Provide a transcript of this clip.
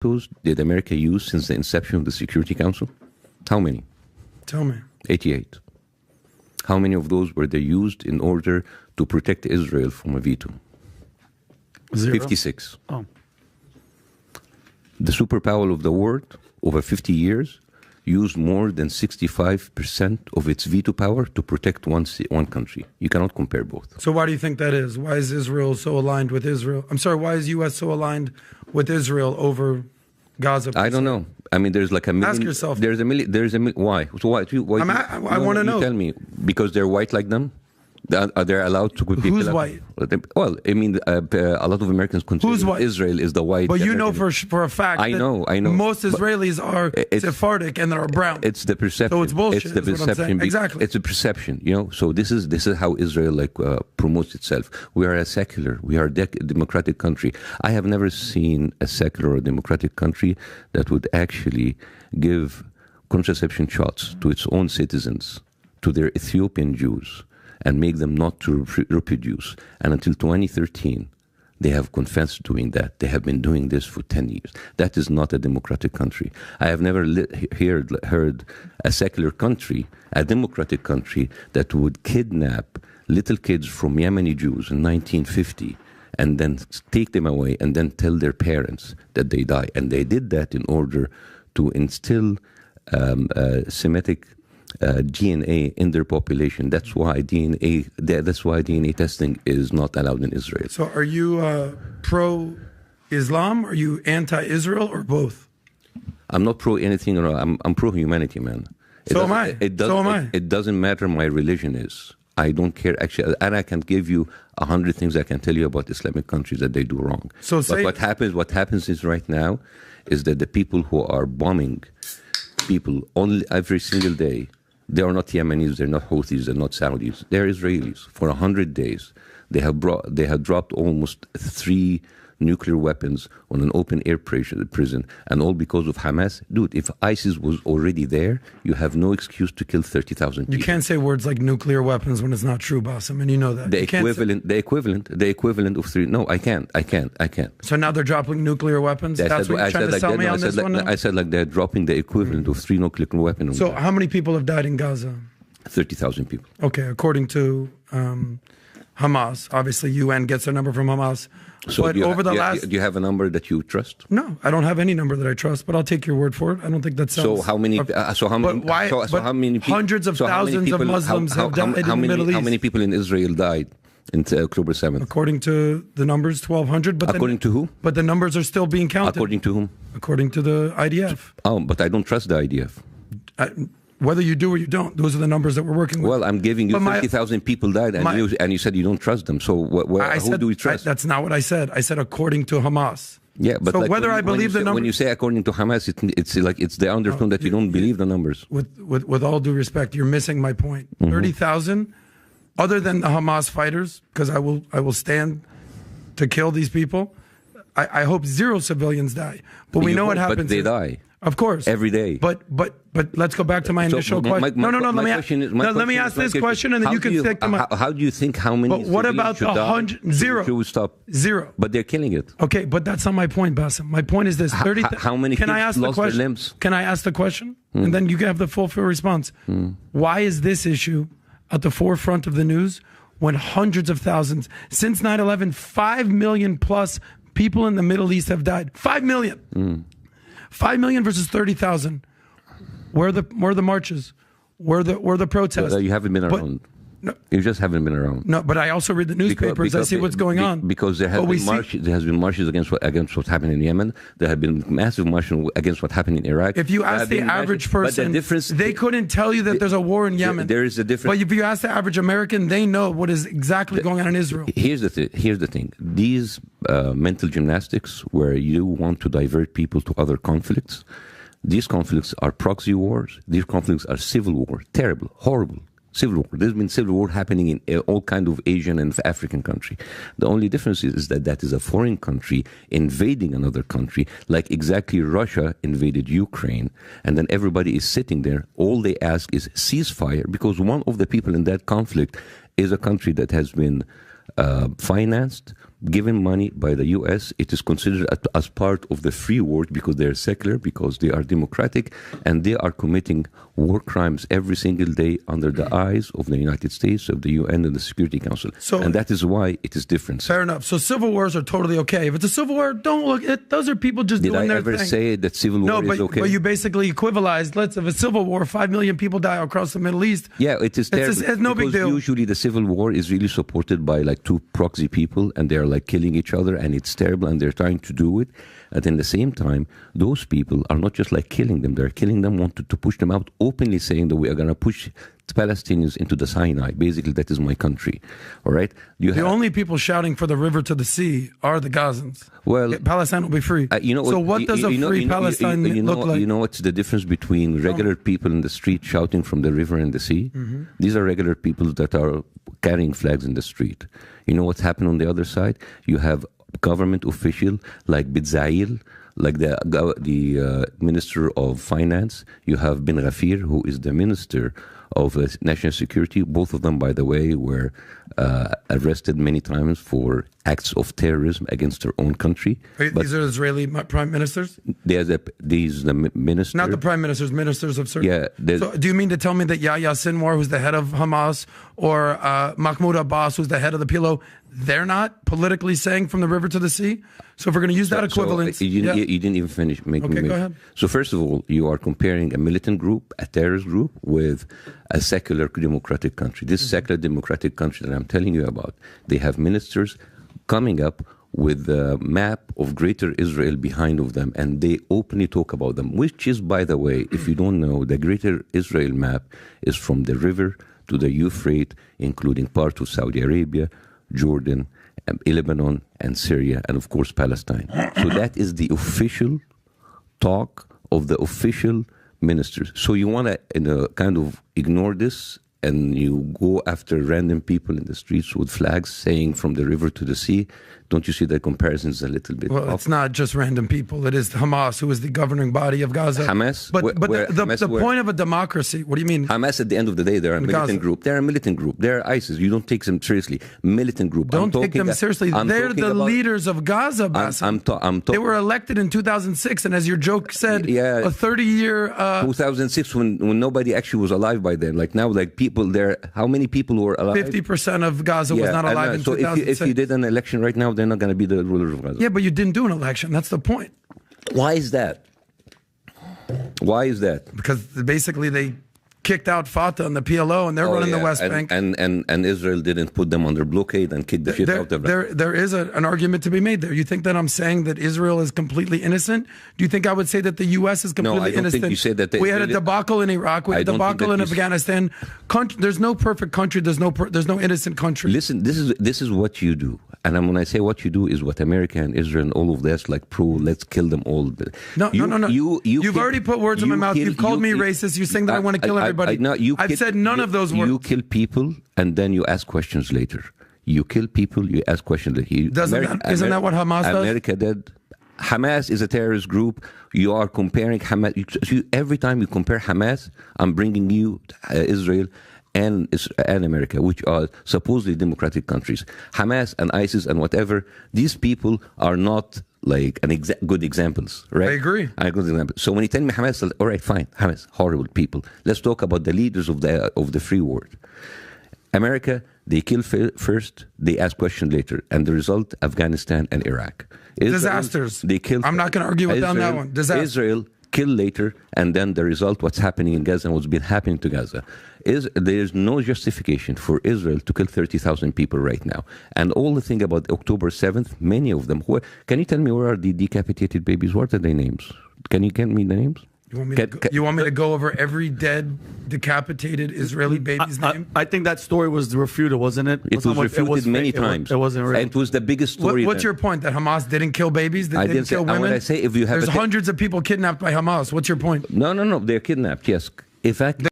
vetoes did America use since the inception of the Security Council? How many? Tell me. 88. How many of those were they used in order to protect Israel from a veto? 0. 56. Oh. The superpower of the world, over 50 years, used more than 65% of its veto power to protect one country. You cannot compare both. So why do you think that is? Why is Israel so aligned with Israel? I'm sorry, why is U.S. so aligned with Israel over Gaza? I don't know. I mean, there's like a million. Ask yourself. There's a million. Why? So why? I want to know. Tell me. Because they're white like them? Are they allowed to put people? Who's white? Well, I mean, a lot of Americans consider Israel is the white. But you American. know for a fact. I know. Most Israelis are Sephardic and they're brown. It's the perception. So it's bullshit. It's the perception. Exactly. It's a perception. So this is how Israel promotes itself. We are a secular. We are a democratic country. I have never seen a secular or democratic country that would actually give contraception shots to its own citizens, to their Ethiopian Jews, and make them not to reproduce. And until 2013, they have confessed doing that. They have been doing this for 10 years. That is not a democratic country. I have never heard a secular country, a democratic country, that would kidnap little kids from Yemeni Jews in 1950 and then take them away and then tell their parents that they die. And they did that in order to instill Semitic DNA in their population. That's why DNA testing is not allowed in Israel. So are you pro-Islam? Are you anti-Israel or both? I'm not pro anything. I'm pro-humanity, man. So am I. It doesn't matter my religion is. I don't care, actually. And I can give you 100 things I can tell you about Islamic countries that they do wrong. But what happens is right now is that the people who are bombing people every single day, they are not Yemenis, they're not Houthis, they're not Saudis. They're Israelis. For 100 days, they have dropped almost 3 nuclear weapons on an open-air prison, and all because of Hamas. Dude, if ISIS was already there, you have no excuse to kill 30,000 people. You can't say words like nuclear weapons when it's not true, Bassem, and you know that. The equivalent of 3. No, I can't. So now they're dropping nuclear weapons? That's what you're trying to sell me on this one now? I said like they're dropping the equivalent of 3 nuclear weapons. So how many people have died in Gaza? 30,000 people. Okay, according to Hamas. Obviously, UN gets their number from Hamas. So but do you have a number that you trust? No, I don't have any number that I trust, but I'll take your word for it. I don't think that sounds... So how many people... Hundreds of thousands of Muslims have died in the Middle East. How many people in Israel died in October 7th? According to the numbers, 1,200. But according to who? But the numbers are still being counted. According to whom? According to the IDF. Oh, but I don't trust the IDF. Whether you do or you don't, those are the numbers that we're working with. Well, I'm giving you 30,000 people died, and you said you don't trust them. So who do we trust? That's not what I said. I said according to Hamas. Yeah, but so whether I believe the numbers... When you say according to Hamas, it's like it's the undertone that you don't believe the numbers. With all due respect, you're missing my point. 30,000, other than the Hamas fighters, because I will stand to kill these people. I hope 0 civilians die. But we know what happens. But they die. Of course. Every day. But let's go back to my initial question. Let me ask this question and then you can stick to my... How do you think how many... But what about the 100... 0. Should we stop? 0. But they're killing it. Okay, but that's not my point, Bassem. My point is this. 30. How many can I ask lost the question? their limbs? Can I ask the question? And then you can have the full response. Why is this issue at the forefront of the news when hundreds of thousands, since 9/11, 5 million plus people in the Middle East have died? 5 million. 5 million versus 30,000. Where are the marches? Where are the protests? You haven't been around. No. You just haven't been around. No, but I also read the newspapers. I see what's going on. Because there has been marches against what's happening in Yemen. There have been massive marches against what happened in Iraq. If you ask the average person, they couldn't tell you that there's a war in Yemen. There is a difference. But if you ask the average American, they know what is exactly going on in Israel. Here's the thing. These mental gymnastics where you want to divert people to other conflicts, these conflicts are proxy wars. These conflicts are civil war. Terrible, horrible. Civil war. There's been civil war happening in all kinds of Asian and African country. The only difference is that is a foreign country invading another country, like exactly Russia invaded Ukraine, and then everybody is sitting there. All they ask is ceasefire, because one of the people in that conflict is a country that has been financed given money by the U.S., it is considered as part of the free world because they're secular, because they are democratic, and they are committing war crimes every single day under the eyes of the United States, of the UN, and the Security Council. And that is why it is different. Fair enough. So civil wars are totally okay. If it's a civil war, don't look at those are people just doing their thing. Did I ever say that civil war is okay? But you basically equivalized. If a civil war, 5 million people die across the Middle East. Yeah, it is terrible. It's no big deal. Usually the civil war is really supported by like two proxy people, and they're like killing each other, and it's terrible, and they're trying to do it. And at the same time, those people are not just like killing them, they're killing them, wanted to push them out, openly saying that we are going to push the Palestinians into the Sinai. Basically, that is my country. All right? The only people shouting for the river to the sea are the Gazans. Well, Palestine will be free. So what does a free Palestine look like? You know what's the difference between regular people in the street shouting from the river and the sea? Mm-hmm. These are regular people that are carrying flags in the street. You know what's happened on the other side? You have government official like Bitzail, like the Minister of Finance. You have Ben Ghafir, who is the Minister of National Security. Both of them, by the way, were arrested many times for acts of terrorism against their own country. These are Israeli prime ministers? These the ministers. Not the prime ministers, ministers of certain. Yeah. So do you mean to tell me that Yahya Sinwar, who's the head of Hamas, or Mahmoud Abbas, who's the head of the PLO, they're not politically saying from the river to the sea? So if we're going to use that equivalence... You didn't even finish making me. Go ahead. So first of all, you are comparing a militant group, a terrorist group, with a secular democratic country. This secular democratic country that I'm telling you about, they have ministers coming up with the map of Greater Israel behind of them, and they openly talk about them, which is, by the way, if you don't know, the Greater Israel map is from the river to the Euphrates, including part of Saudi Arabia, Jordan, Lebanon, and Syria, and of course Palestine. So that is the official talk of the official ministers. So you want to kind of ignore this, and you go after random people in the streets with flags saying from the river to the sea. Don't you see that comparison is a little bit off? It's not just random people. It is Hamas, who is the governing body of Gaza. Hamas? But the point of a democracy, what do you mean? Hamas, at the end of the day, they're a militant group. They're a militant group. They're ISIS. You don't take them seriously. Militant group. Don't take them seriously. They're the leaders of Gaza, Bassem. They were elected in 2006, and as your joke said, a 30-year... 2006, when nobody actually was alive by then. Like now, like people there, how many people were alive? 50% of Gaza was not alive in 2006. So if you did an election right now, they're not going to be the ruler of Gaza. Yeah, but you didn't do an election. That's the point. Why is that? Why is that? Because basically they kicked out Fatah and the PLO, and they're running the West Bank. And Israel didn't put them under blockade and kick the shit out of them. There is an argument to be made there. You think that I'm saying that Israel is completely innessent? Do you think I would say that the U.S. is completely innocent? Think you said that. We had a debacle in Iraq. We had a debacle in Afghanistan. There's no perfect country. There's no innocent country. Listen, this is what you do. And when I say what you do is what America and Israel and all of this, like let's kill them all. No. You've already put words in my mouth. You've called me racist. You're saying that I want to kill everybody. I've said none of those words. You kill people and then you ask questions later. You kill people, you ask questions later. Isn't that what Hamas does? America did. Hamas is a terrorist group. You are comparing Hamas. Every time you compare Hamas, I'm bringing you Israel and America, which are supposedly democratic countries. Hamas and ISIS and whatever, these people are not like good examples, right? I agree. A good example. So when you tell me Hamas, all right, fine, Hamas, horrible people. Let's talk about the leaders of the free world. America, they kill first, they ask questions later, and the result: Afghanistan and Iraq. Disasters. They kill. I'm not going to argue with on that one. Disaster. Israel kill later, and then the result: what's happening in Gaza and what's been happening to Gaza. There's no justification for Israel to kill 30,000 people right now. And all the thing about October 7th, many of them. Can you tell me where are the decapitated babies? What are their names? Can you give me the names? You want me to go over every dead, decapitated Israeli baby's name? I think that story was refuted, wasn't it? It was refuted many times. It wasn't real. And it was the biggest story. What's your point? That Hamas didn't kill babies? They didn't kill women? When I say if you have There's hundreds of people kidnapped by Hamas. What's your point? No. They're kidnapped, yes. In fact...